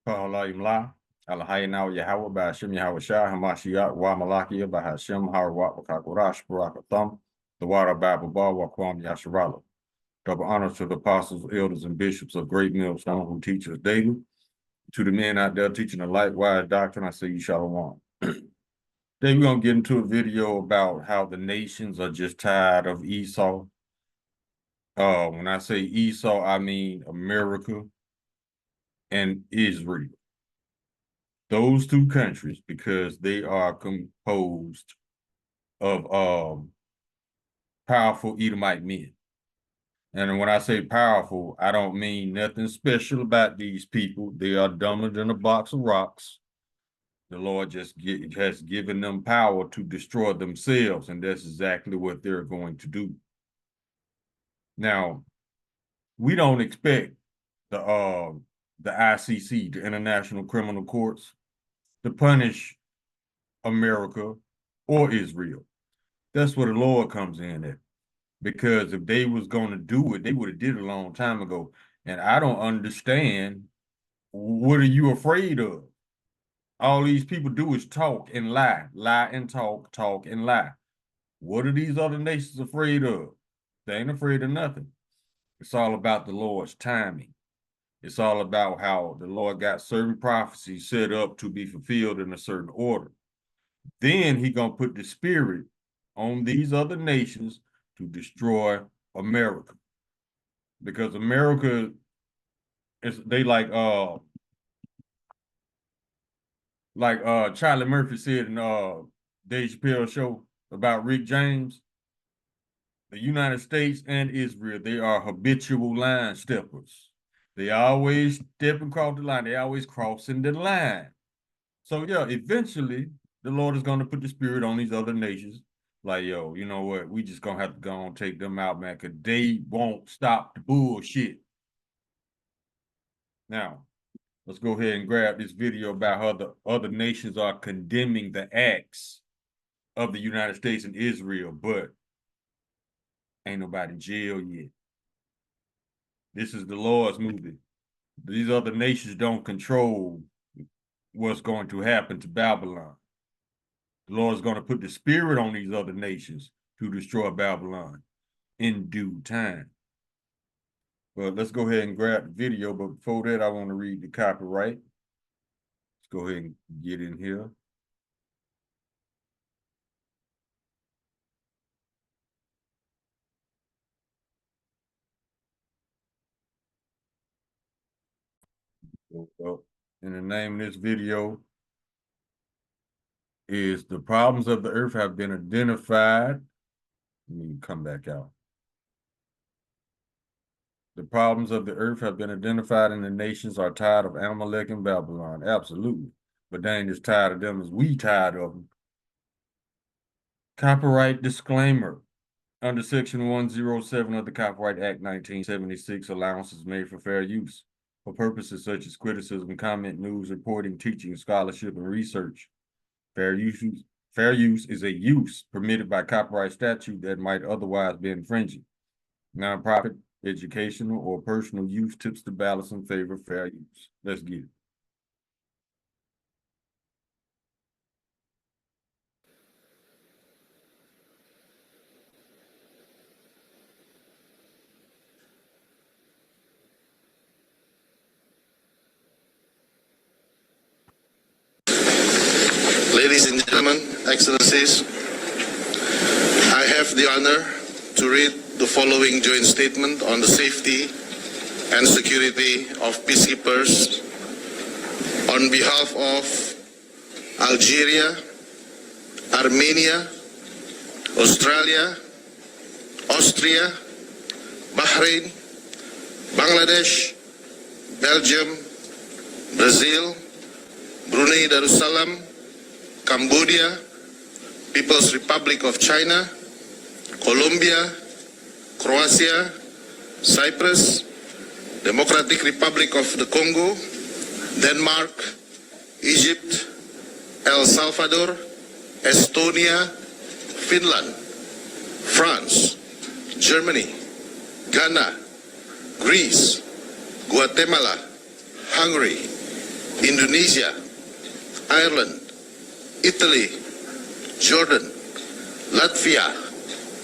Kahalayim La, Alahayanaw Yahweh, Bashim Yahweh Shah, Hamashiach, Wa Malakia, Bahashim, Harwat, Wakakurash, Barakatham, the Water Bible Bar, Wakwam Yasharala. Double honors to the apostles, elders, and bishops of Great Millstone who teach us daily. To the men out there teaching the likewise doctrine, I say you shalom. Today we're going to get into a video about how the nations are just tired of Esau. When I say Esau, I mean America and Israel. Those two countries, because they are composed of powerful Edomite men. And when I say powerful, I don't mean nothing special about these people. They are dumber than a box of rocks. The Lord just has given them power to destroy themselves, and that's exactly what they're going to do. Now, we don't expect the ICC, the International Criminal Courts, to punish America or Israel. That's where the Lord comes in at. Because if they was going to do it, they would have did it a long time ago. And I don't understand, what are you afraid of? All these people do is talk and lie, lie and talk, talk and lie. What are these other nations afraid of? They ain't afraid of nothing. It's all about the Lord's timing. It's all about how the Lord got certain prophecies set up to be fulfilled in a certain order. Then he gonna put the spirit on these other nations to destroy America. Because America is, they like Charlie Murphy said in Dave Chappelle show about Rick James, the United States and Israel, they are habitual line steppers. They always step across the line. They always crossing the line. So yeah, eventually the Lord is going to put the spirit on these other nations. Like, yo, you know what? We just gonna have to go and take them out, man, because they won't stop the bullshit. Now, let's go ahead and grab this video about how the other nations are condemning the acts of the United States and Israel, but ain't nobody in jail yet. This is the Lord's movie. These other nations don't control what's going to happen to Babylon. The Lord is going to put the spirit on these other nations to destroy Babylon in due time. But let's go ahead and grab the video. But before that, I want to read the copyright. Let's go ahead and get in here. And the name of this video is "The Problems of the Earth Have Been Identified." Let me come back out. The problems of the earth have been identified, and the nations are tired of Amalek and Babylon. Absolutely. But they ain't as tired of them as we tired of them. Copyright disclaimer. Under Section 107 of the Copyright Act 1976, allowance is made for fair use for purposes such as criticism, comment, news, reporting, teaching, scholarship, and research. Fair use is a use permitted by copyright statute that might otherwise be infringing. Nonprofit, educational, or personal use tips the balance in favor of fair use. Let's get it. Ladies and gentlemen, Excellencies, I have the honor to read the following joint statement on the safety and security of peacekeepers on behalf of Algeria, Armenia, Australia, Austria, Bahrain, Bangladesh, Belgium, Brazil, Brunei Darussalam, Cambodia, People's Republic of China, Colombia, Croatia, Cyprus, Democratic Republic of the Congo, Denmark, Egypt, El Salvador, Estonia, Finland, France, Germany, Ghana, Greece, Guatemala, Hungary, Indonesia, Ireland, Italy, Jordan, Latvia,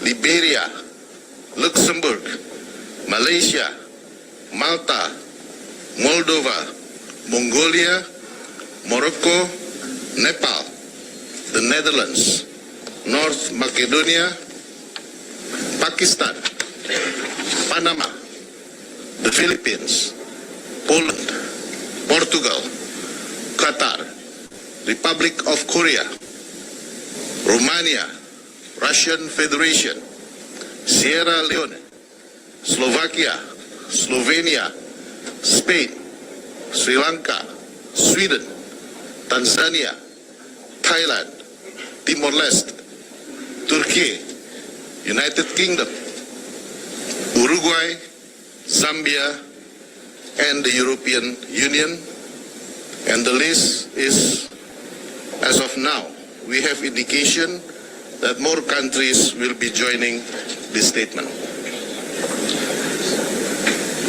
Liberia, Luxembourg, Malaysia, Malta, Moldova, Mongolia, Morocco, Nepal, the Netherlands, North Macedonia, Pakistan, Panama, the Philippines, Poland, Portugal, Qatar, Republic of Korea, Romania, Russian Federation, Sierra Leone, Slovakia, Slovenia, Spain, Sri Lanka, Sweden, Tanzania, Thailand, Timor-Leste, Turkey, United Kingdom, Uruguay, Zambia, and the European Union. And the list is, as of now, we have indication that more countries will be joining this statement.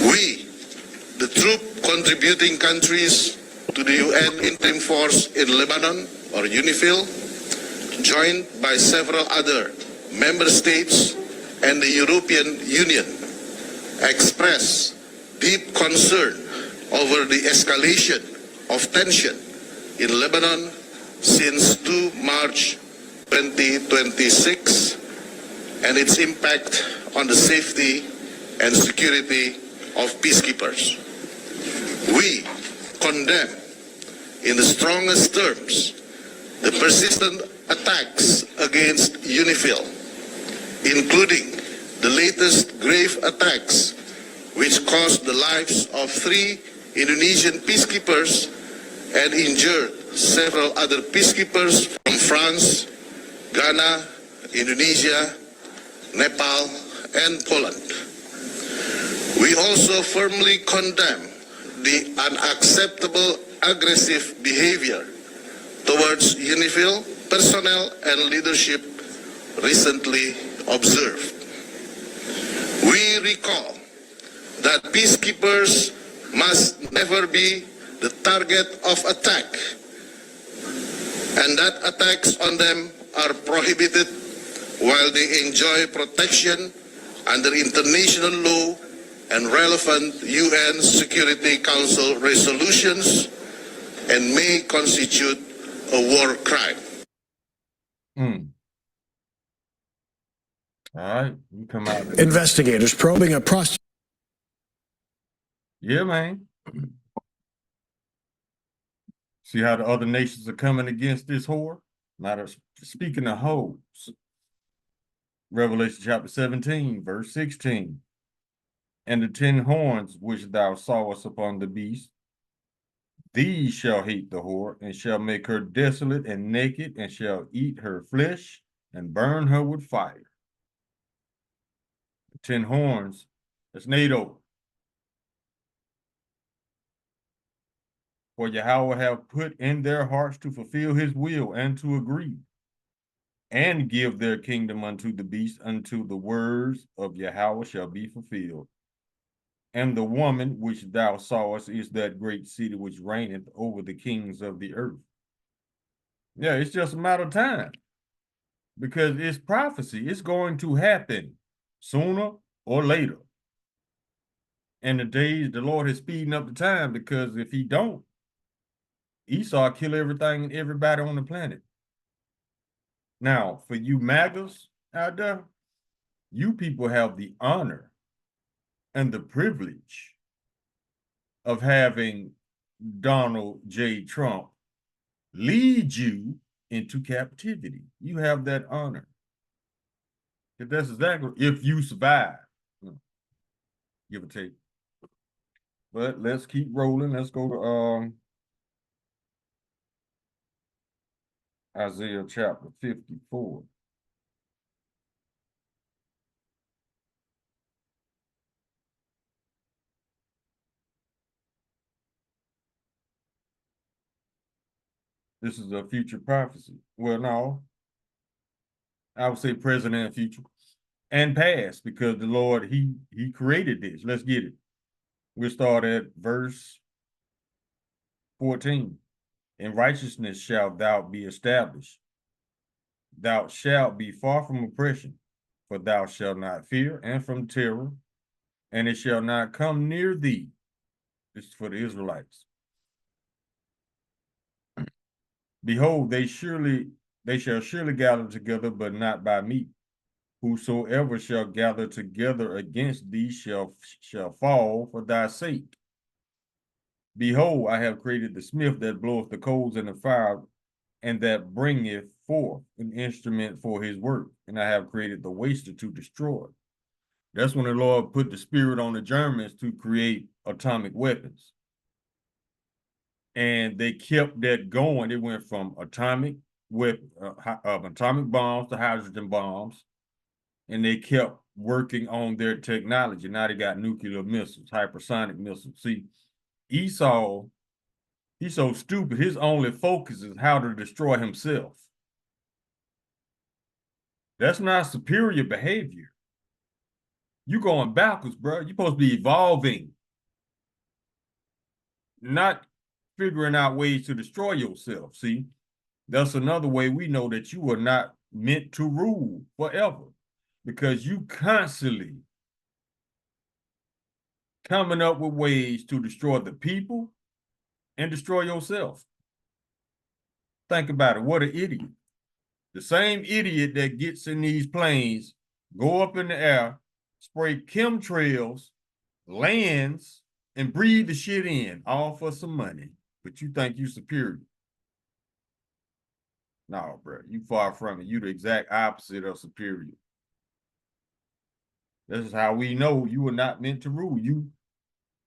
We, the troop contributing countries to the UN Interim Force in Lebanon, or UNIFIL, joined by several other member states and the European Union, express deep concern over the escalation of tension in Lebanon since 2 March 2026 and its impact on the safety and security of peacekeepers. We condemn in the strongest terms the persistent attacks against UNIFIL, including the latest grave attacks which cost the lives of 3 Indonesian peacekeepers and injured several other peacekeepers from France, Ghana, Indonesia, Nepal, and Poland. We also firmly condemn the unacceptable aggressive behavior towards UNIFIL personnel and leadership recently observed. We recall that peacekeepers must never be the target of attack, and that attacks on them are prohibited while they enjoy protection under international law and relevant UN Security Council resolutions and may constitute a war crime. All right, you come out. Investigators probing a prostitute. Yeah, man. See how the other nations are coming against this whore? Now, speaking of hoes, Revelation chapter 17, verse 16. And the 10 horns which thou sawest upon the beast, these shall hate the whore, and shall make her desolate and naked, and shall eat her flesh, and burn her with fire. The 10 horns, that's NATO. For Yahweh have put in their hearts to fulfill his will and to agree, and give their kingdom unto the beast, until the words of Yahweh shall be fulfilled. And the woman which thou sawest is that great city which reigneth over the kings of the earth. Yeah, it's just a matter of time, because it's prophecy. It's going to happen sooner or later. And the days, the Lord is speeding up the time, because if he don't, Esau kill everything and everybody on the planet. Now, for you MAGAs out there, you people have the honor and the privilege of having Donald J. Trump lead you into captivity. You have that honor. If that's exactly, if you survive, give or take. But let's keep rolling. Let's go to Isaiah chapter 54. This is a future prophecy. Well, no, I would say present and future and past, because the Lord, he created this. Let's get it. We'll start at verse 14. In righteousness shalt thou be established. Thou shalt be far from oppression, for thou shalt not fear, and from terror, and it shall not come near thee. This is for the Israelites. Behold, they shall surely gather together, but not by me. Whosoever shall gather together against thee shall fall for thy sake. Behold, I have created the smith that bloweth the coals in the fire, and that bringeth forth an instrument for his work. And I have created the waster to destroy. That's when the Lord put the spirit on the Germans to create atomic weapons. And they kept that going. It went from atomic bombs to hydrogen bombs, and they kept working on their technology. Now they got nuclear missiles, hypersonic missiles. See, Esau, he's so stupid. His only focus is how to destroy himself. That's not superior behavior. You're going backwards, bro. You're supposed to be evolving, not figuring out ways to destroy yourself. See, that's another way we know that you are not meant to rule forever, because you constantly coming up with ways to destroy the people and destroy yourself. Think about it. What an idiot. The same idiot that gets in these planes, go up in the air, spray chemtrails, lands, and breathe the shit in, all for some money. But you think you superior. No, bro, you far from it. You the exact opposite of superior. This is how we know you are not meant to rule.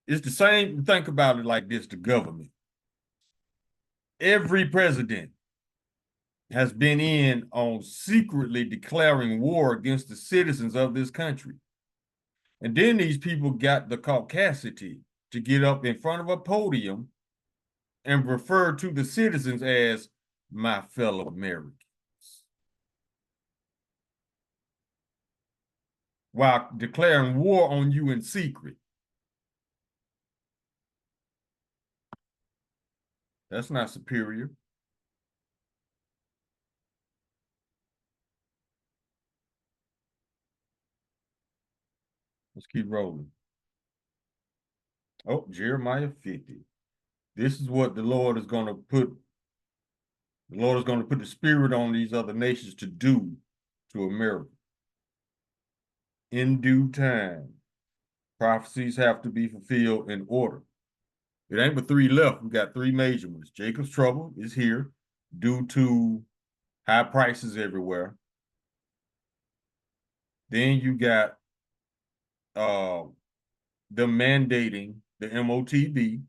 It's the same. Think about it like this: the government. Every president has been in on secretly declaring war against the citizens of this country. And then these people got the caucasity to get up in front of a podium and refer to the citizens as my fellow Americans, while declaring war on you in secret. That's not superior. Let's keep rolling. Oh, Jeremiah 50. This is what the Lord is going to put. The Lord is going to put the spirit on these other nations to do to America. In due time, prophecies have to be fulfilled in order. It ain't but 3 left. We got 3 major ones. Jacob's trouble is here due to high prices everywhere. Then you got them mandating the MOTB.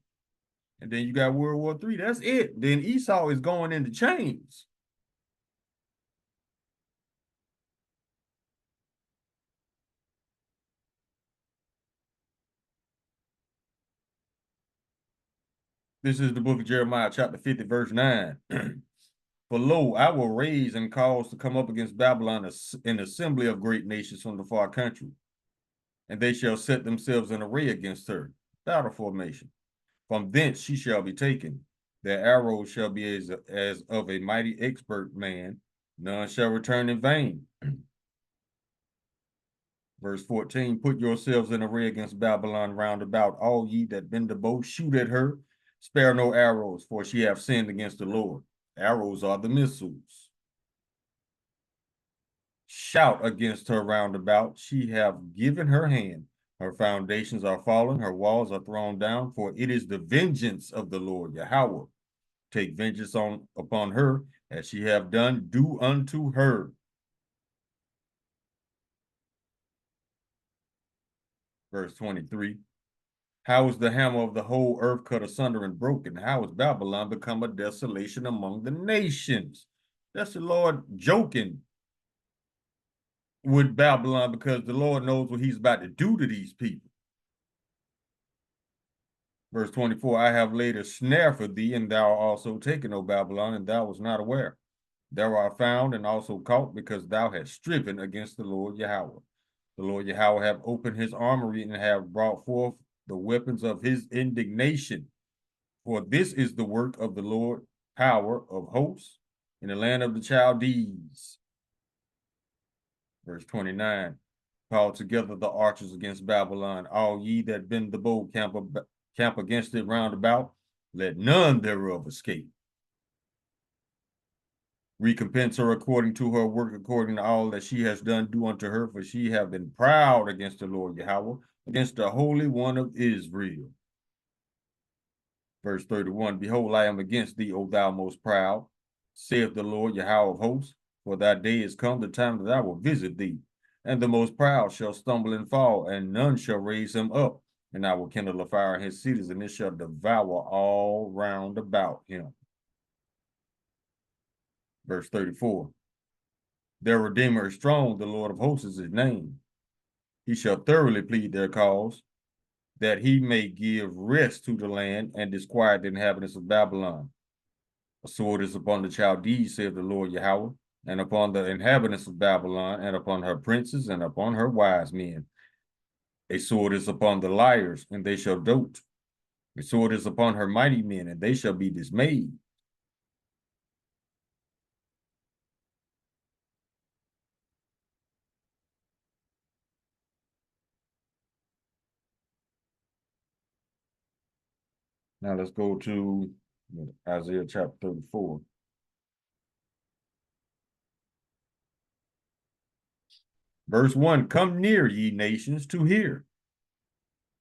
And then you got World War III. That's it. Then Esau is going into chains. This is the book of Jeremiah, chapter 50, verse 9. For lo, I will raise and cause to come up against Babylon an assembly of great nations from the far country, and they shall set themselves in array against her, battle formation. From thence she shall be taken. Their arrows shall be as of a mighty expert man. None shall return in vain. Verse 14, put yourselves in array against Babylon round about, all ye that bend the bow, shoot at her, spare no arrows, for she hath sinned against the Lord. Arrows are the missiles. Shout against her round about, she hath given her hand. Her foundations are fallen, her walls are thrown down, for it is the vengeance of the Lord Yahweh. Take vengeance upon her, as she have done, do unto her. Verse 23. How is the hammer of the whole earth cut asunder and broken? How is Babylon become a desolation among the nations? That's the Lord joking with Babylon, because the Lord knows what he's about to do to these people. Verse 24, I have laid a snare for thee, and thou also taken, O Babylon, and thou wast not aware. Thou art found and also caught, because thou hast striven against the Lord Yahweh. The Lord Yahweh have opened his armory and have brought forth the weapons of his indignation. For this is the work of the Lord, power of hosts in the land of the Chaldees. Verse 29. Call together the archers against Babylon, all ye that bend the bow, camp against it round about, let none thereof escape. Recompense her according to her work, according to all that she has done, do unto her, for she have been proud against the Lord Yahweh, against the Holy One of Israel. Verse 31, behold, I am against thee, O thou most proud, saith the Lord Yahweh of hosts, for thy day is come, the time that I will visit thee, and the most proud shall stumble and fall, and none shall raise him up, and I will kindle a fire in his cities, and it shall devour all round about him. Verse 34, their Redeemer is strong, the Lord of hosts is his name. He shall thoroughly plead their cause, that he may give rest to the land and disquiet the inhabitants of Babylon. A sword is upon the Chaldees, saith the Lord Yahweh, and upon the inhabitants of Babylon, and upon her princes, and upon her wise men. A sword is upon the liars, and they shall dote. A sword is upon her mighty men, and they shall be dismayed. Now let's go to Isaiah chapter 34. Verse 1, come near, ye nations, to hear,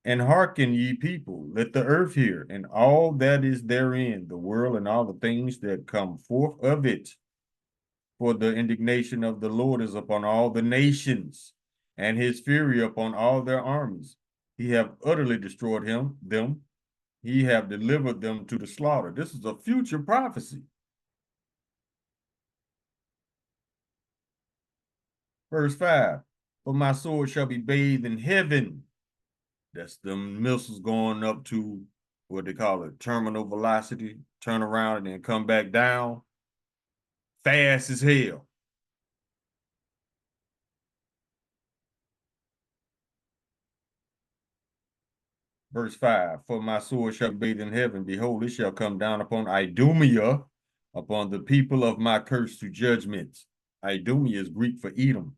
and hearken, ye people, let the earth hear, and all that is therein, the world and all the things that come forth of it. For the indignation of the Lord is upon all the nations, and his fury upon all their armies. He have utterly destroyed them. He have delivered them to the slaughter. This is a future prophecy. Verse 5, for my sword shall be bathed in heaven. That's them missiles going up to what they call it, terminal velocity, turn around and then come back down fast as hell. Verse 5, for my sword shall be bathed in heaven. Behold, it shall come down upon Idumea, upon the people of my curse to judgment. Idumea is Greek for Edom.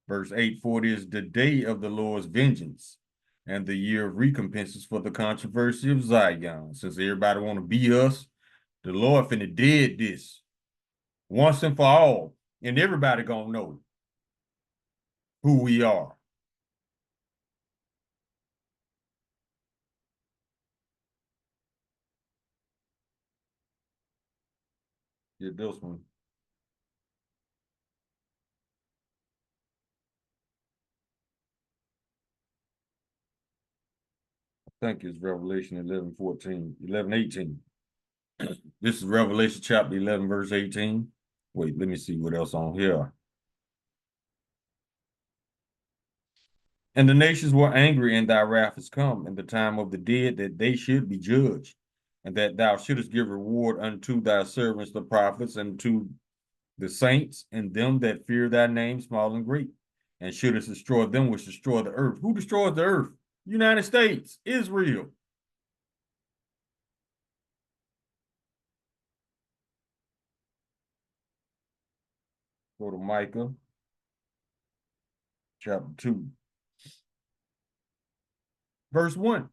Verse 8, for it is the day of the Lord's vengeance, and the year of recompenses for the controversy of Zion. Since everybody want to be us, the Lord finna did this once and for all, and everybody gonna know who we are. Get this one. I think it's Revelation 11:18. This is Revelation chapter 11, verse 18. Wait, let me see what else on here. And the nations were angry, and thy wrath is come, and the time of the dead, that they should be judged, and that thou shouldest give reward unto thy servants, the prophets, and to the saints, and them that fear thy name, small and great, and shouldest destroy them which destroy the earth. Who destroys the earth? United States, Israel. Go to Micah chapter 2. Verse 1.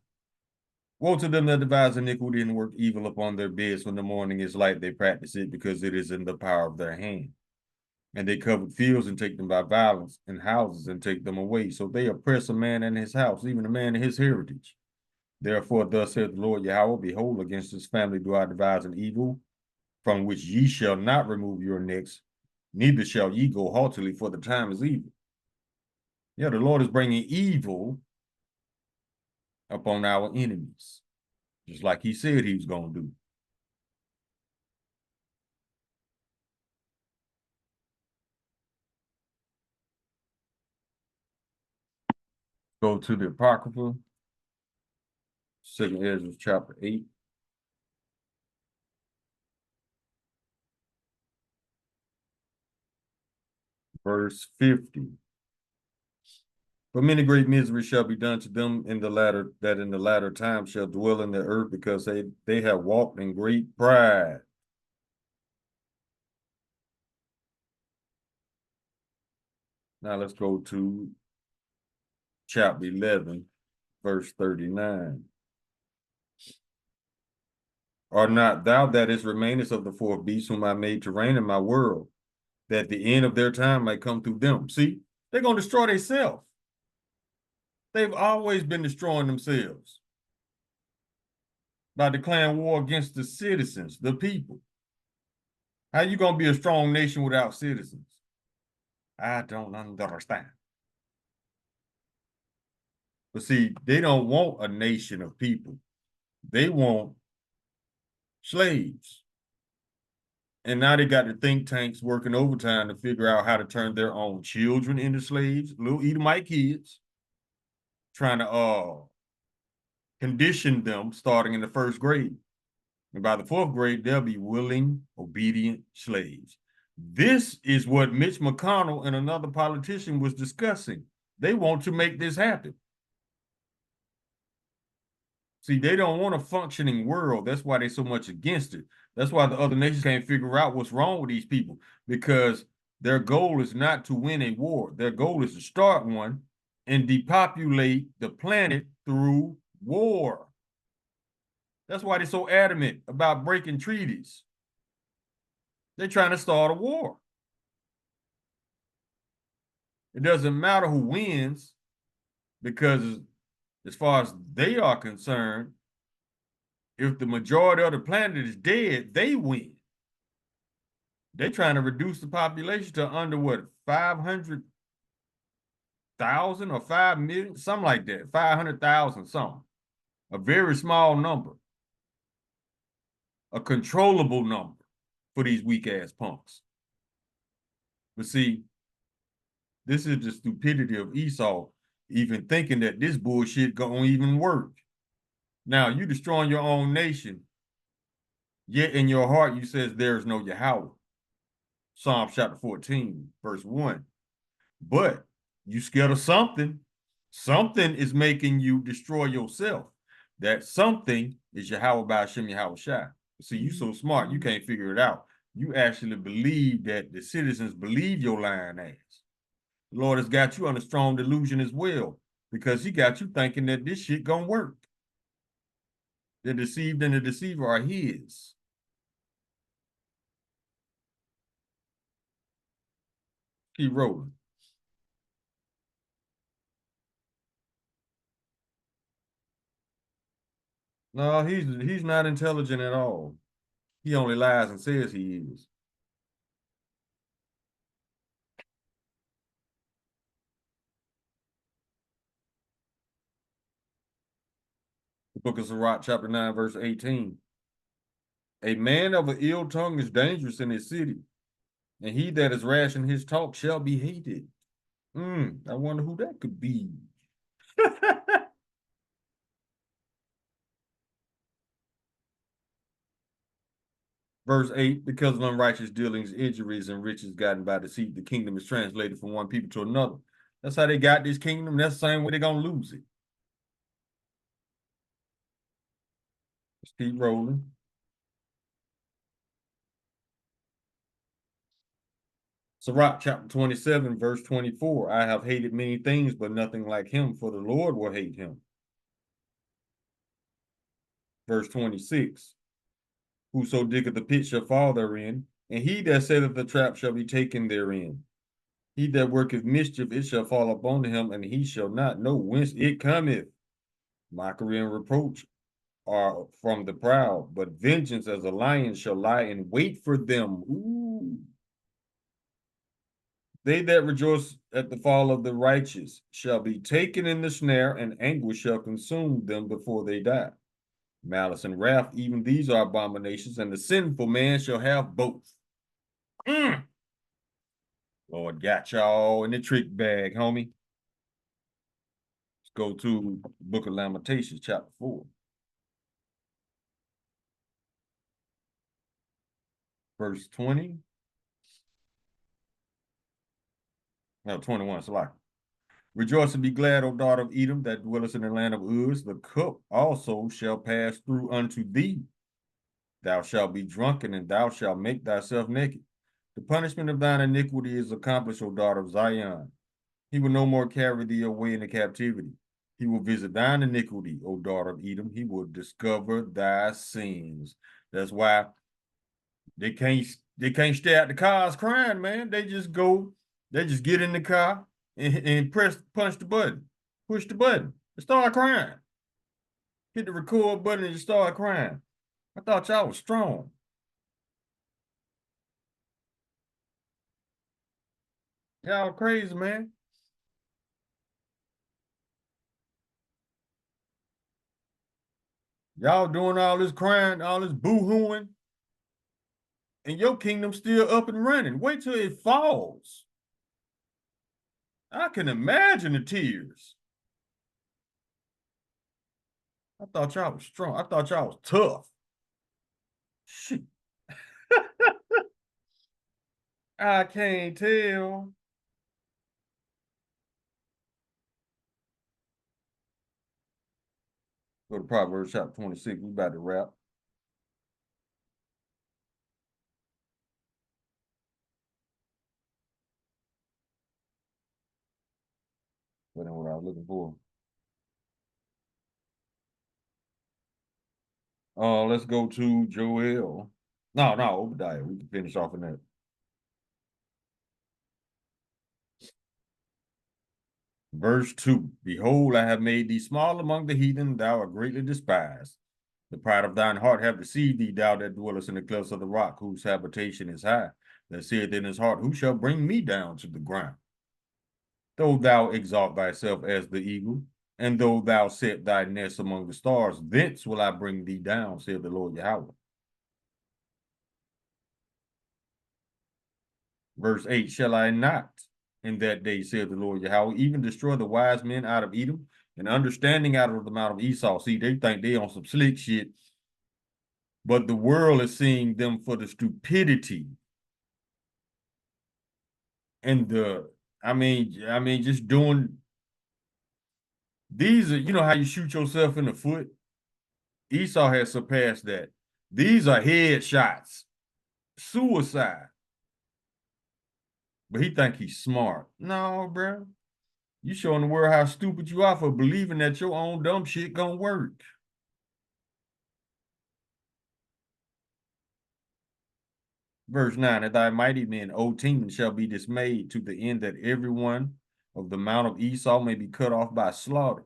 Woe to them that devise iniquity and work evil upon their beds. When the morning is light, they practice it, because it is in the power of their hand. And they cover fields and take them by violence, and houses and take them away. So they oppress a man and his house, even a man and his heritage. Therefore, thus saith the Lord Yahweh, behold, against this family do I devise an evil, from which ye shall not remove your necks, neither shall ye go haughtily, for the time is evil. Yeah, the Lord is bringing evil upon our enemies, just like he said he was going to do. Go to the Apocrypha, 2nd Ezra chapter 8. Verse 50. For many great misery shall be done to them in the latter time shall dwell in the earth, because they have walked in great pride. Now let's go to chapter 11, verse 39. Are not thou that is remainest of the fourth beast, whom I made to reign in my world, that the end of their time might come through them? See, they're going to destroy themselves. They've always been destroying themselves by declaring war against the citizens, the people. How you going to be a strong nation without citizens? I don't understand. But see, they don't want a nation of people. They want slaves. And now they got the think tanks working overtime to figure out how to turn their own children into slaves, little Edomite kids, trying to condition them starting in the first grade. And by the fourth grade, they'll be willing, obedient slaves. This is what Mitch McConnell and another politician was discussing. They want to make this happen. See, they don't want a functioning world. That's why they're so much against it. That's why the other nations can't figure out what's wrong with these people, because their goal is not to win a war. Their goal is to start one and depopulate the planet through war. That's why they're so adamant about breaking treaties. They're trying to start a war. It doesn't matter who wins, because as far as they are concerned, if the majority of the planet is dead, they win. They're trying to reduce the population to under what, 500,000 or 5 million, something like that, 500,000 something. A very small number. A controllable number for these weak ass punks. But see, this is the stupidity of Esau, even thinking that this bullshit gonna even work. Now, you destroying your own nation, yet in your heart you says there is no Yahweh. Psalm chapter 14, verse 1. But you scared of something. Something is making you destroy yourself. That something is Yahweh by Hashem Yahweh Shai. See, you so smart, you can't figure it out. You actually believe that the citizens believe your lying ass. The Lord has got you on a strong delusion as well, because he got you thinking that this shit gonna work. The deceived and the deceiver are his. Keep rolling. No, he's not intelligent at all. He only lies and says he is. The book of Sirach, chapter 9, verse 18. A man of an ill tongue is dangerous in his city, and he that is rash in his talk shall be hated. I wonder who that could be. Verse 8, because of unrighteous dealings, injuries, and riches gotten by deceit, the kingdom is translated from one people to another. That's how they got this kingdom. That's the same way they're going to lose it. Let's keep rolling. Sirach chapter 27, verse 24. I have hated many things, but nothing like him, for the Lord will hate him. Verse 26. Whoso diggeth the pit shall fall therein, and he that setteth the trap shall be taken therein. He that worketh mischief, it shall fall upon him, and he shall not know whence it cometh. Mockery and reproach are from the proud, but vengeance as a lion shall lie in wait for them. Ooh. They that rejoice at the fall of the righteous shall be taken in the snare, and anguish shall consume them before they die. Malice and wrath, even these are abominations, and the sinful man shall have both. Lord got y'all in the trick bag, homie. Let's go to the book of Lamentations, chapter 4. Verse 20. No, 21, it's like. Rejoice and be glad, O daughter of Edom, that dwellest in the land of Uz. The cup also shall pass through unto thee. Thou shalt be drunken, and thou shalt make thyself naked. The punishment of thine iniquity is accomplished, O daughter of Zion. He will no more carry thee away into captivity. He will visit thine iniquity, O daughter of Edom. He will discover thy sins. That's why they can't stay at the cars crying, man. They just get in the car and punch the button, push the button, and start crying. Hit the record button and just start crying. I thought y'all was strong. Y'all crazy, man. Y'all doing all this crying, all this boo-hooing, and your kingdom still up and running. Wait till it falls. I can imagine the tears. I thought y'all was strong. I thought y'all was tough. Shit. I can't tell. Go to Proverbs chapter 26. We about to wrap. But then what I was looking for. Let's go to Joel. No, Obadiah. We can finish off in that. Verse 2. Behold, I have made thee small among the heathen, thou art greatly despised. The pride of thine heart have deceived thee, thou that dwellest in the clefts of the rock, whose habitation is high, that saith in his heart, who shall bring me down to the ground? Though thou exalt thyself as the eagle, and though thou set thy nest among the stars, thence will I bring thee down, saith the Lord Yahweh. Verse 8, shall I not in that day, saith the Lord Yahweh, even destroy the wise men out of Edom, and understanding out of the mount of Esau? See, they think they on some slick shit, but the world is seeing them for the stupidity and just doing. These are, you know how you shoot yourself in the foot? Esau has surpassed that. These are headshots, suicide. But he think he's smart. No, bro. You showing the world how stupid you are for believing that your own dumb shit gonna work. Verse 9, and thy mighty men, O Teman, shall be dismayed, to the end that every one of the mount of Esau may be cut off by slaughter.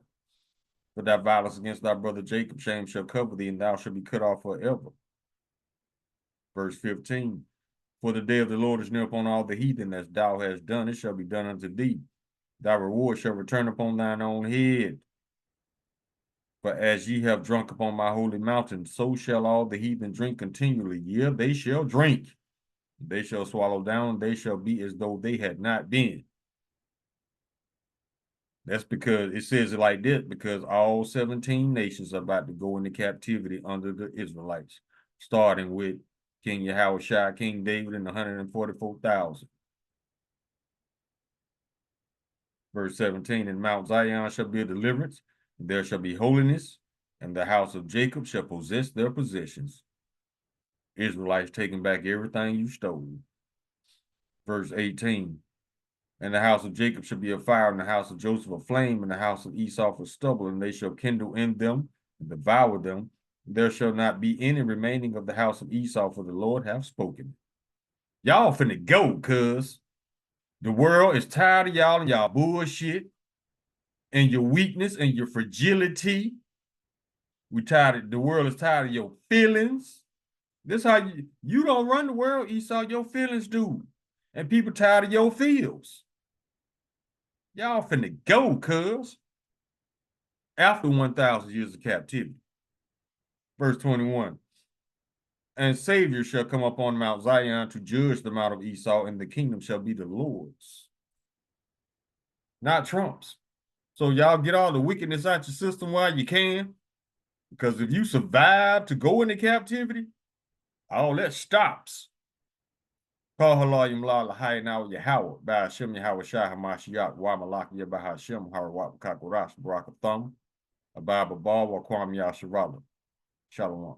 For thy violence against thy brother Jacob, shame shall cover thee, and thou shalt be cut off forever. Verse 15, for the day of the Lord is near upon all the heathen, as thou hast done, it shall be done unto thee. Thy reward shall return upon thine own head. For as ye have drunk upon my holy mountain, so shall all the heathen drink continually. Yeah, they shall drink. They shall swallow down. They shall be as though they had not been. That's because it says it like this, because all 17 nations are about to go into captivity under the Israelites, starting with King Yahushua, King David, and 144,000. Verse 17, in Mount Zion shall be a deliverance, and there shall be holiness, and the house of Jacob shall possess their possessions. Israelites taking back everything you stole. Verse 18, and the house of Jacob shall be a fire, and the house of Joseph a flame, and the house of Esau for stubble, and they shall kindle in them and devour them. There shall not be any remaining of the house of Esau, for the Lord hath spoken. Y'all finna go, cuz the world is tired of y'all and y'all bullshit and your weakness and your fragility. The world is tired of your feelings. This how you don't run the world, Esau, your feelings do. And people tired of your feels. Y'all finna go, cuz. After 1,000 years of captivity. Verse 21. And Savior shall come up on Mount Zion to judge the mount of Esau, and the kingdom shall be the Lord's, not Trump's. So y'all get all the wickedness out your system while you can, because if you survive to go into captivity, all that stops. Call Halayim La Lahai now Yahweh, by Hashem Yahweh Shah Hamashiach, Wamalaki Yabah Hashem, Harawat Kakurash, Barak Thumb, Ababa Bal, Wakwam Yasharala. Shalom.